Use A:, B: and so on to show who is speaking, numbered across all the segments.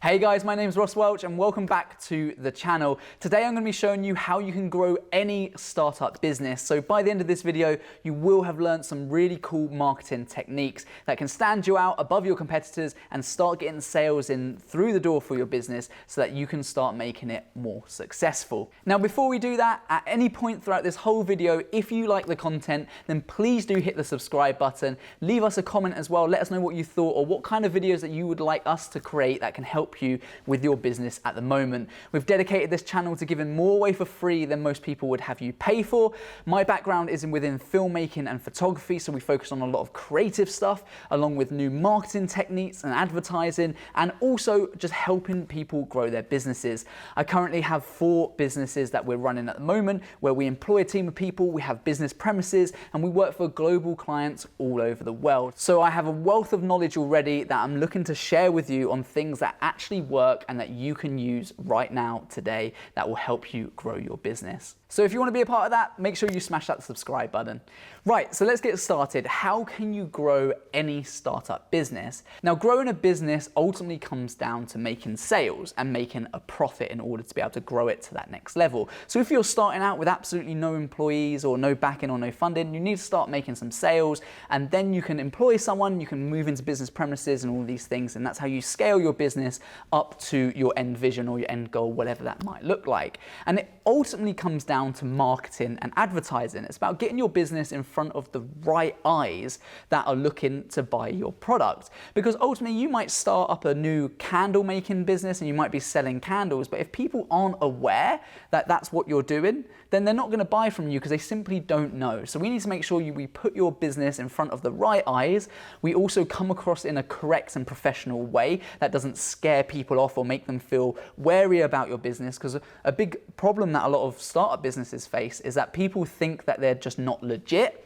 A: Hey guys, my name's Ross Welch and welcome back to the channel. Today I'm going to be showing you how you can grow any startup business. So by the end of this video, you will have learned some really cool marketing techniques that can stand you out above your competitors and start getting sales in through the door for your business so that you can start making it more successful. Now, before we do that, at any point throughout this whole video, if you like the content, then please do hit the subscribe button. Leave us a comment as well. Let us know what you thought or what kind of videos that you would like us to create that can help you with your business at the moment. We've dedicated this channel to giving more away for free than most people would have you pay for. My background is within filmmaking and photography, so we focus on a lot of creative stuff along with new marketing techniques and advertising, and also just helping people grow their businesses. I currently have 4 businesses that we're running at the moment where we employ a team of people, we have business premises, and we work for global clients all over the world. So I have a wealth of knowledge already that I'm looking to share with you on things that actually work and that you can use right now today that will help you grow your business. So if you want to be a part of that, make sure you smash that subscribe button. Right, so let's get started. How can you grow any startup business? Now, growing a business ultimately comes down to making sales and making a profit in order to be able to grow it to that next level. So if you're starting out with absolutely no employees or no backing or no funding, you need to start making some sales, and then you can employ someone, you can move into business premises and all of these things, and that's how you scale your business up to your end vision or your end goal, whatever that might look like. And it ultimately comes down to marketing and advertising. It's about getting your business in front of the right eyes that are looking to buy your product. Because ultimately you might start up a new candle making business and you might be selling candles, but if people aren't aware that that's what you're doing, then they're not going to buy from you because they simply don't know. So we need to make sure we put your business in front of the right eyes. We also come across in a correct and professional way that doesn't scare people off or make them feel wary about your business, because a big problem that a lot of startup businesses face is that people think that they're just not legit.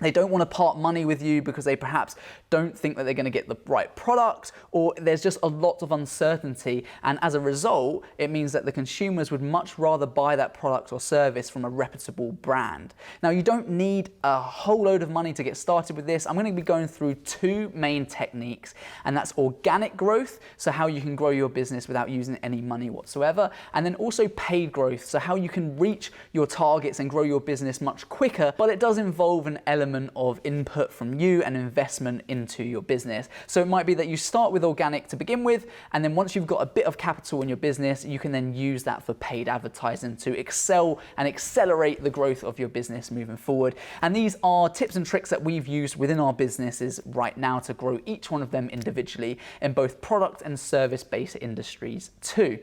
A: They don't want to part money with you because they perhaps don't think that they're going to get the right product, or there's just a lot of uncertainty, and as a result it means that the consumers would much rather buy that product or service from a reputable brand. Now, you don't need a whole load of money to get started with this. I'm going to be going through 2 main techniques, and that's organic growth, so how you can grow your business without using any money whatsoever, and then also paid growth, so how you can reach your targets and grow your business much quicker, but it does involve an element of input from you and investment into your business. So it might be that you start with organic to begin with, and then once you've got a bit of capital in your business, you can then use that for paid advertising to excel and accelerate the growth of your business moving forward. And these are tips and tricks that we've used within our businesses right now to grow each one of them individually in both product and service-based industries too.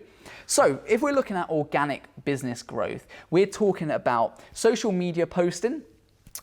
A: So if we're looking at organic business growth, we're talking about social media posting,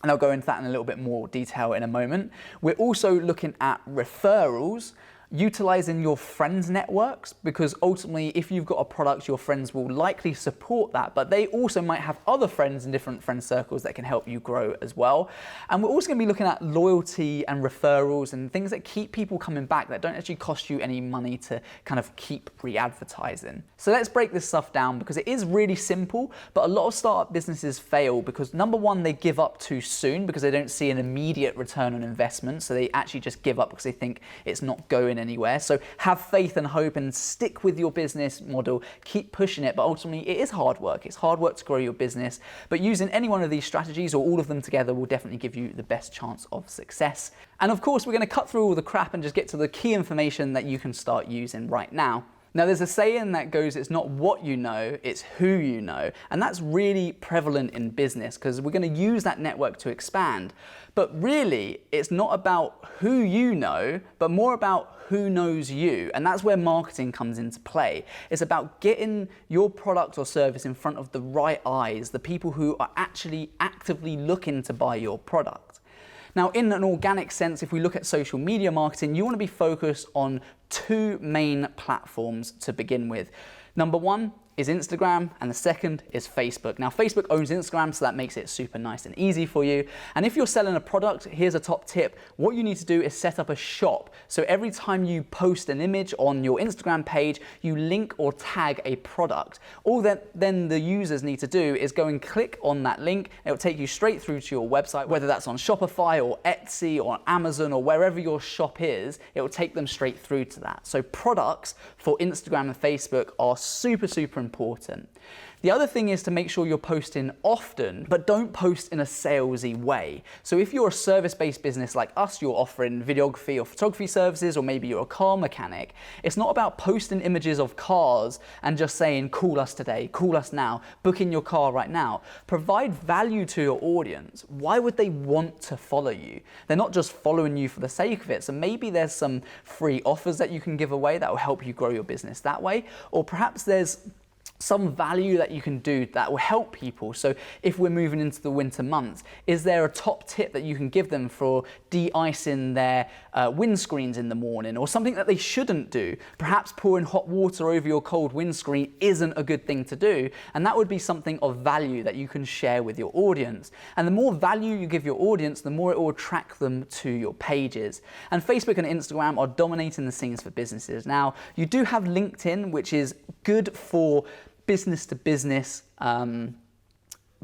A: and I'll go into that in a little bit more detail in a moment. We're also looking at referrals, utilizing your friends' networks, because ultimately if you've got a product, your friends will likely support that, but they also might have other friends in different friend circles that can help you grow as well. And we're also going to be looking at loyalty and referrals and things that keep people coming back that don't actually cost you any money to kind of keep re-advertising. So let's break this stuff down, because it is really simple, but a lot of startup businesses fail because, number one, they give up too soon because they don't see an immediate return on investment, so they actually just give up because they think it's not going anywhere. So have faith and hope and stick with your business model, keep pushing it, but ultimately it is hard work. It's hard work to grow your business, but using any one of these strategies or all of them together will definitely give you the best chance of success. And of course, we're going to cut through all the crap and just get to the key information that you can start using right now. Now, there's a saying that goes, it's not what you know, it's who you know. And that's really prevalent in business because we're going to use that network to expand. But really, it's not about who you know, but more about who knows you. And that's where marketing comes into play. It's about getting your product or service in front of the right eyes, the people who are actually actively looking to buy your product. Now, in an organic sense, if we look at social media marketing, you want to be focused on 2 main platforms to begin with. Number one, is Instagram, and the second is Facebook. Now, Facebook owns Instagram, so that makes it super nice and easy for you. And if you're selling a product, here's a top tip. What you need to do is set up a shop. So every time you post an image on your Instagram page, you link or tag a product. All that then the users need to do is go and click on that link. It will take you straight through to your website, whether that's on Shopify or Etsy or Amazon or wherever your shop is, it will take them straight through to that. So products for Instagram and Facebook are super, super important. The other thing is to make sure you're posting often, but don't post in a salesy way. So if you're a service-based business like us, you're offering videography or photography services, or maybe you're a car mechanic, it's not about posting images of cars and just saying, call us today, call us now, book in your car right now. Provide value to your audience. Why would they want to follow you? They're not just following you for the sake of it. So maybe there's some free offers that you can give away that will help you grow your business that way. Or perhaps there's some value that you can do that will help people. So if we're moving into the winter months, is there a top tip that you can give them for de-icing their windscreens in the morning, or something that they shouldn't do? Perhaps pouring hot water over your cold windscreen isn't a good thing to do, and that would be something of value that you can share with your audience. And the more value you give your audience, the more it will attract them to your pages. And Facebook and Instagram are dominating the scenes for businesses. Now, you do have LinkedIn, which is good for business to business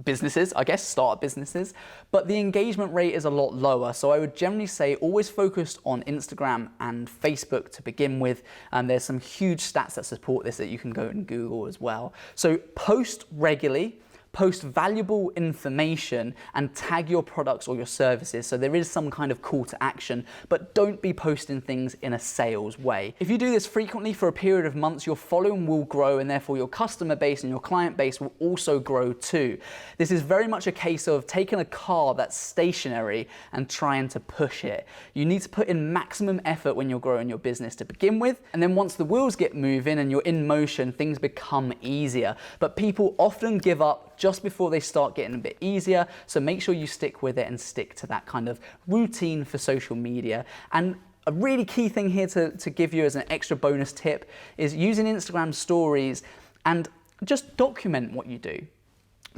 A: businesses, I guess, startup businesses, but the engagement rate is a lot lower. So I would generally say always focus on Instagram and Facebook to begin with. And there's some huge stats that support this that you can go and Google as well. So post regularly, post valuable information, and tag your products or your services. So there is some kind of call to action, but don't be posting things in a sales way. If you do this frequently for a period of months, your following will grow, and therefore your customer base and your client base will also grow too. This is very much a case of taking a car that's stationary and trying to push it. You need to put in maximum effort when you're growing your business to begin with, and then once the wheels get moving and you're in motion, things become easier. But people often give up just before they start getting a bit easier. So make sure you stick with it and stick to that kind of routine for social media. And a really key thing here to give you as an extra bonus tip is using Instagram stories and just document what you do.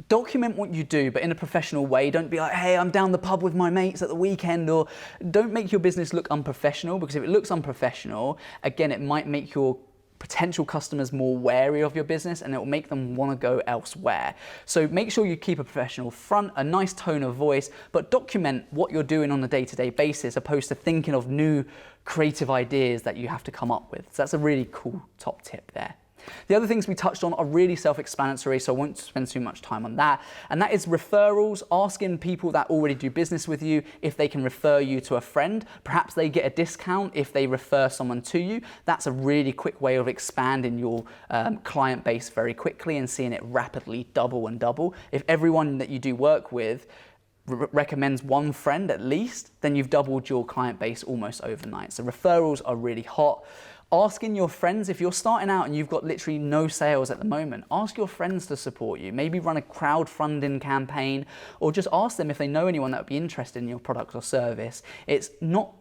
A: Document what you do, but in a professional way. Don't be like, hey, I'm down the pub with my mates at the weekend, or don't make your business look unprofessional, because if it looks unprofessional, again, it might make your potential customers more wary of your business, and it will make them want to go elsewhere. So make sure you keep a professional front, a nice tone of voice, but document what you're doing on a day-to-day basis, opposed to thinking of new creative ideas that you have to come up with. So that's a really cool top tip there. The other things we touched on are really self-explanatory, so I won't spend too much time on that. And that is referrals, asking people that already do business with you if they can refer you to a friend. Perhaps they get a discount if they refer someone to you. That's a really quick way of expanding your client base very quickly and seeing it rapidly double and double. If everyone that you do work with recommends one friend at least, then you've doubled your client base almost overnight. So referrals are really hot. Asking your friends, if you're starting out and you've got literally no sales at the moment, ask your friends to support you. Maybe run a crowdfunding campaign, or just ask them if they know anyone that would be interested in your product or service. It's not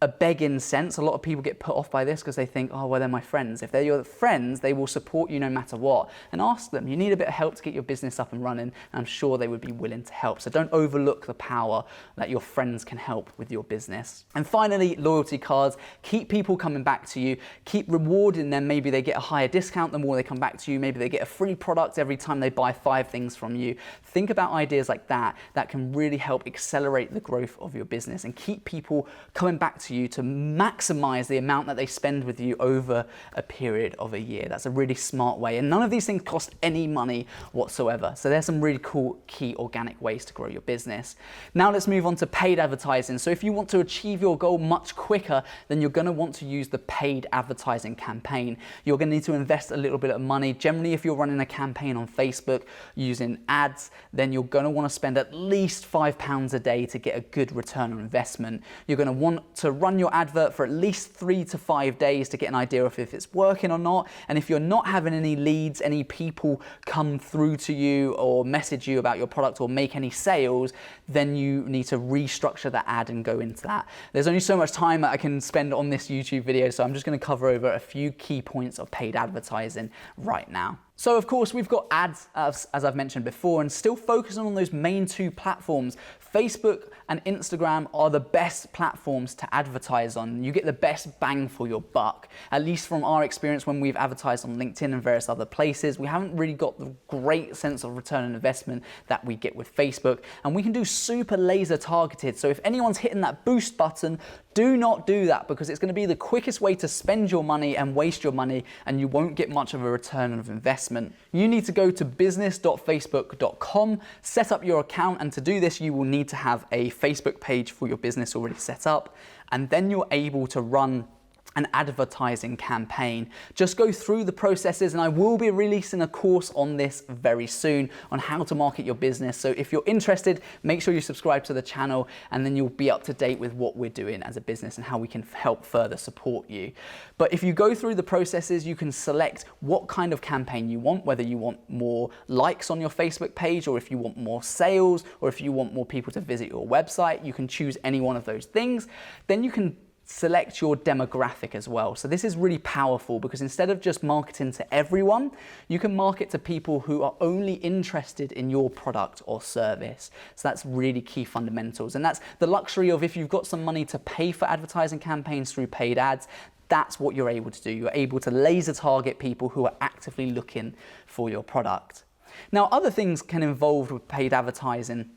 A: a begging sense. A lot of people get put off by this because they think, oh, well, they're my friends. If they're your friends, they will support you no matter what. And ask them, you need a bit of help to get your business up and running, and I'm sure they would be willing to help. So don't overlook the power that your friends can help with your business. And finally, loyalty cards. Keep people coming back to you. Keep rewarding them. Maybe they get a higher discount the more they come back to you. Maybe they get a free product every time they buy 5 things from you. Think about ideas like that that can really help accelerate the growth of your business and keep people coming back to you to maximize the amount that they spend with you over a period of a year. That's a really smart way, and none of these things cost any money whatsoever. So there's some really cool key organic ways to grow your business. Now let's move on to paid advertising. So if you want to achieve your goal much quicker, then you're going to want to use the paid advertising campaign. You're going to need to invest a little bit of money. Generally, if you're running a campaign on Facebook using ads, then you're going to want to spend at least £5 a day to get a good return on investment. You're going to want to run your advert for at least 3 to 5 days to get an idea of if it's working or not. And if you're not having any leads, any people come through to you or message you about your product or make any sales, then you need to restructure that ad and go into that. There's only so much time that I can spend on this YouTube video, so I'm just going to cover over a few key points of paid advertising right now. So of course we've got ads, as I've mentioned before, and still focusing on those main two platforms. Facebook and Instagram are the best platforms to advertise on. You get the best bang for your buck. At least from our experience when we've advertised on LinkedIn and various other places, we haven't really got the great sense of return on investment that we get with Facebook. And we can do super laser targeted. So if anyone's hitting that boost button, do not do that, because it's going to be the quickest way to spend your money and waste your money, and you won't get much of a return of investment. You need to go to business.facebook.com, set up your account, and to do this you will need to have a Facebook page for your business already set up, and then you're able to run an advertising campaign. Just go through the processes, and I will be releasing a course on this very soon on how to market your business. So if you're interested, make sure you subscribe to the channel, and then you'll be up to date with what we're doing as a business and how we can help further support you. But if you go through the processes, you can select what kind of campaign you want, whether you want more likes on your Facebook page, or if you want more sales, or if you want more people to visit your website. You can choose any one of those things. Then you can select your demographic as well. So this is really powerful, because instead of just marketing to everyone, you can market to people who are only interested in your product or service. So that's really key fundamentals. And that's the luxury of, if you've got some money to pay for advertising campaigns through paid ads, that's what you're able to do. You're able to laser target people who are actively looking for your product. Now, other things can involve with paid advertising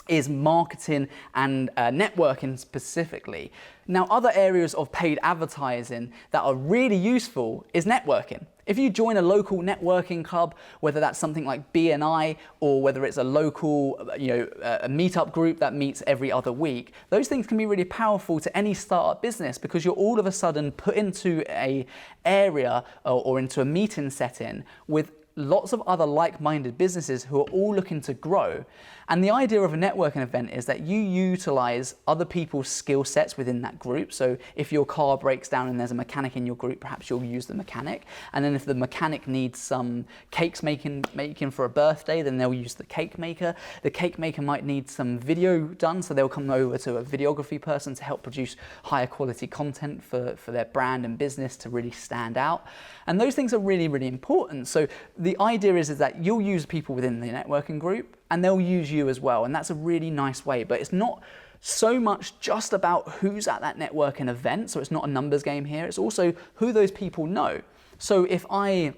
A: is marketing and networking specifically. Now, other areas of paid advertising that are really useful is networking. If you join a local networking club, whether that's something like BNI, or whether it's a local, a meetup group that meets every other week, those things can be really powerful to any startup business, because you're all of a sudden put into an area or into a meeting setting with lots of other like-minded businesses who are all looking to grow. And the idea of a networking event is that you utilize other people's skill sets within that group. So if your car breaks down and there's a mechanic in your group, perhaps you'll use the mechanic. And then if the mechanic needs some cakes making for a birthday, then they'll use the cake maker. The cake maker might need some video done, so they'll come over to a videography person to help produce higher quality content for their brand and business to really stand out. And those things are really, really important. So the idea is that you'll use people within the networking group, and they'll use you as well. And that's a really nice way. But it's not so much just about who's at that networking event. So it's not a numbers game here. It's also who those people know. So if I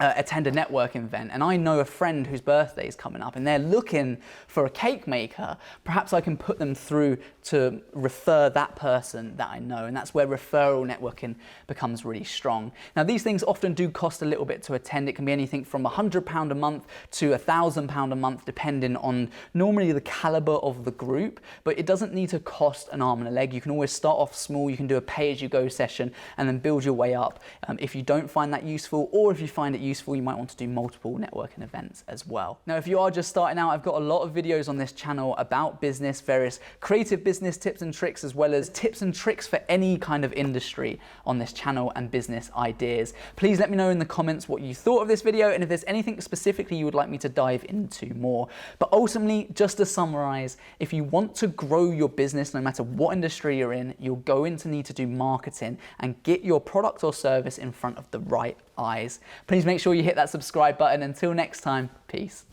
A: attend a networking event and I know a friend whose birthday is coming up and they're looking for a cake maker, perhaps I can put them through to refer that person that I know, and that's where referral networking becomes really strong. Now, these things often do cost a little bit to attend. It can be anything from £100 a month to £1,000 a month, depending on normally the caliber of the group, but it doesn't need to cost an arm and a leg. You can always start off small. You can do a pay-as-you-go session and then build your way up. If you don't find that useful, or if you find it useful, you might want to do multiple networking events as well. Now, if you are just starting out, I've got a lot of videos on this channel about business, various creative business tips and tricks, as well as tips and tricks for any kind of industry on this channel and business ideas. Please let me know in the comments what you thought of this video, and if there's anything specifically you would like me to dive into more. But ultimately, just to summarize, if you want to grow your business, no matter what industry you're in, you're going to need to do marketing and get your product or service in front of the right eyes. Please make sure you hit that subscribe button. Until next time, peace.